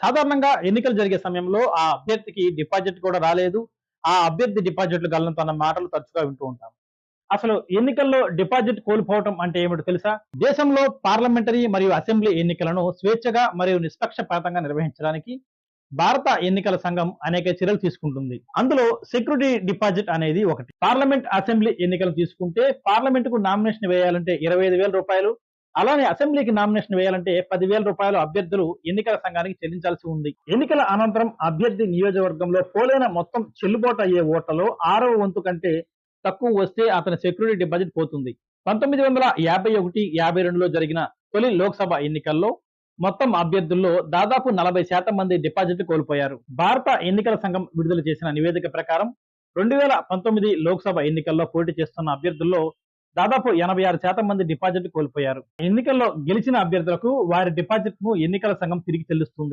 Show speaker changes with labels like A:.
A: సాధారణంగా ఎన్నికలు జరిగే సమయంలో ఆ అభ్యర్థికి డిపాజిట్ కూడా రాలేదు. ఆ అభ్యర్థి డిపాజిట్లు గల్లంతన్న మాటలు తరచుగా వింటూ ఉంటాం. అసలు ఎన్నికల్లో డిపాజిట్ కోల్పోవటం అంటే ఏమిటో తెలుసా? దేశంలో పార్లమెంటరీ మరియు అసెంబ్లీ ఎన్నికలను స్వేచ్ఛగా మరియు నిష్పక్షపాతంగా నిర్వహించడానికి భారత ఎన్నికల సంఘం అనేక చర్యలు తీసుకుంటుంది. అందులో సెక్యూరిటీ డిపాజిట్ అనేది ఒకటి. పార్లమెంట్, అసెంబ్లీ ఎన్నికలు తీసుకుంటే పార్లమెంటుకు నామినేషన్ వేయాలంటే 25,000 రూపాయలు, అలానే అసెంబ్లీకి నామినేషన్ వేయాలంటే 10,000 రూపాయలు అభ్యర్థులు ఎన్నికల సంఘానికి చెల్లించాల్సి ఉంది. ఎన్నికల అనంతరం అభ్యర్థి నియోజకవర్గంలో పోలైన మొత్తం చెల్లుబాటు అయ్యే ఓట్లలో 6వ వంతు కంటే తక్కువ వస్తే అతని సెక్యూరిటీ డిపాజిట్ పోతుంది. 1951, 52లో జరిగిన తొలి లోక్సభ ఎన్నికల్లో మొత్తం అభ్యర్థుల్లో దాదాపు 40% మంది డిపాజిట్ కోల్పోయారు. భారత ఎన్నికల సంఘం విడుదల చేసిన నివేదిక ప్రకారం 2019 లోక్సభ ఎన్నికల్లో పోటీ చేస్తున్న అభ్యర్థుల్లో దాదాపు 86% మంది డిపాజిట్ కోల్పోయారు. ఎన్నికల్లో గెలిచిన అభ్యర్థులకు వారి డిపాజిట్ ను ఎన్నికల సంఘం తిరిగి చెల్లిస్తుంది.